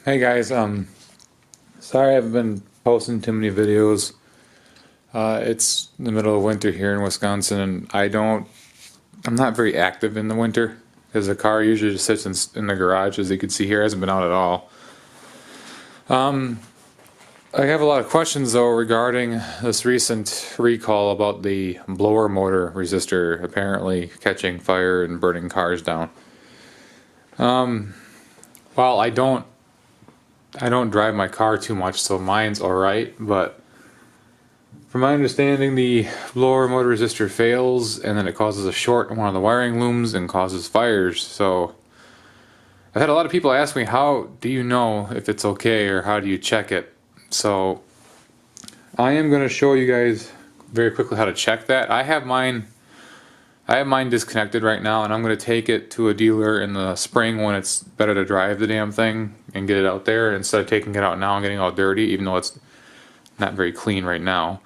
Hey guys, sorry I haven't been posting too many videos. It's the middle of winter here in Wisconsin, and I'm not very active in the winter because the car usually just sits in the garage. As you can see here, it hasn't been out at all. I have a lot of questions though regarding this recent recall about the blower motor resistor apparently catching fire and burning cars down. Well, I don't drive my car too much, so mine's alright, but from my understanding the blower motor resistor fails and then it causes a short in one of the wiring looms and causes fires. So I've had a lot of people ask me, how do you know if it's okay, or how do you check it? So I am going to show you guys very quickly how to check that. I have mine disconnected right now, and I'm going to take it to a dealer in the spring when it's better to drive the damn thing and get it out there, instead of taking it out now and getting all dirty, even though it's not very clean right now.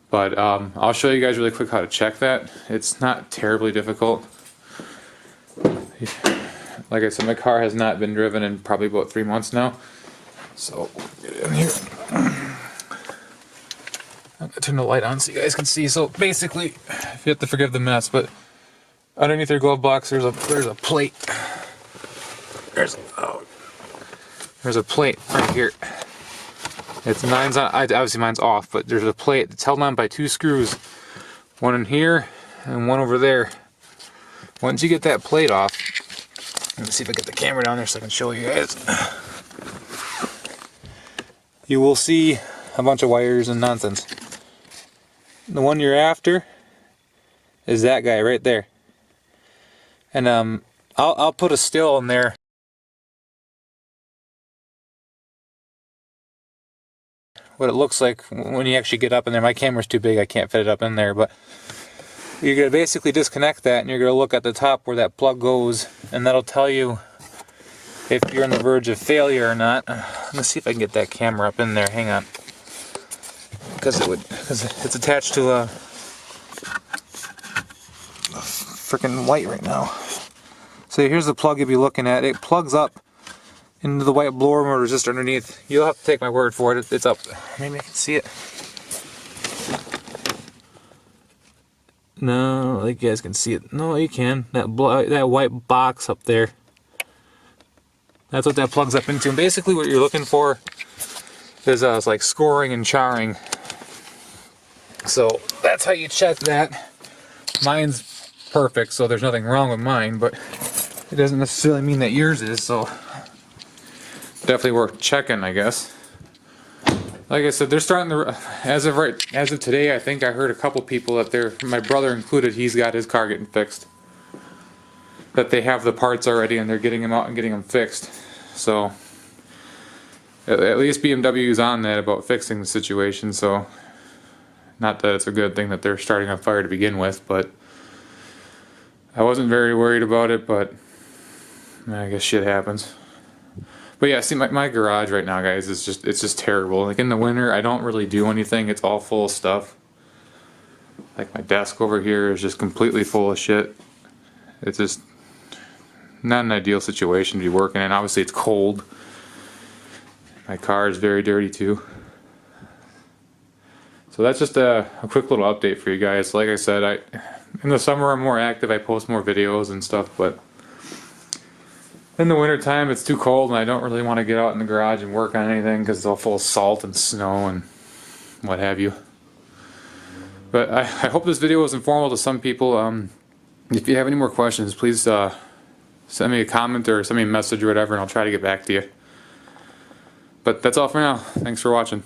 But I'll show you guys really quick how to check that. It's not terribly difficult. Like I said, my car has not been driven in probably about 3 months now. So get in here. I'm gonna turn the light on so you guys can see. So basically, you have to forgive the mess, but underneath your glove box there's a plate. There's a plate right here. Mine's on, obviously mine's off, but there's a plate that's held on by 2 screws, one in here and one over there. Once you get that plate off, let me see if I get the camera down there so I can show you guys. You will see a bunch of wires and nonsense. The one you're after is that guy right there, and I'll put a still in there. What it looks like when you actually get up in there. My camera's too big, I can't fit it up in there, but you're gonna basically disconnect that, and you're gonna look at the top where that plug goes, and that'll tell you if you're on the verge of failure or not. Let's see if I can get that camera up in there. Hang on. Because it's attached to a freaking light right now. So here's the plug you'll be looking at. It plugs up into the white blower motor resistor underneath. You'll have to take my word for it. It's up. Maybe I can see it. No, I think you guys can see it. No, you can. That white box up there. That's what that plugs up into. And basically what you're looking for is like scoring and charring. So that's how you check that. Mine's perfect, so there's nothing wrong with mine, but it doesn't necessarily mean that yours is, so definitely worth checking, I guess. Like I said, they're starting to, as of today, I think I heard a couple people that my brother included, he's got his car getting fixed. That they have the parts already and they're getting them out and getting them fixed. So at least BMW's on that about fixing the situation, so not that it's a good thing that they're starting on fire to begin with, but I wasn't very worried about it, but I guess shit happens. But yeah, see, my garage right now, guys, it's just terrible. Like in the winter, I don't really do anything. It's all full of stuff. Like my desk over here is just completely full of shit. It's just not an ideal situation to be working in. Obviously, it's cold. My car is very dirty too. So that's just a quick little update for you guys. Like I said, in the summer I'm more active. I post more videos and stuff, but in the winter time it's too cold and I don't really want to get out in the garage and work on anything because it's all full of salt and snow and what have you. But I hope this video was informative to some people. If you have any more questions, please send me a comment or send me a message or whatever, and I'll try to get back to you. But that's all for now. Thanks for watching.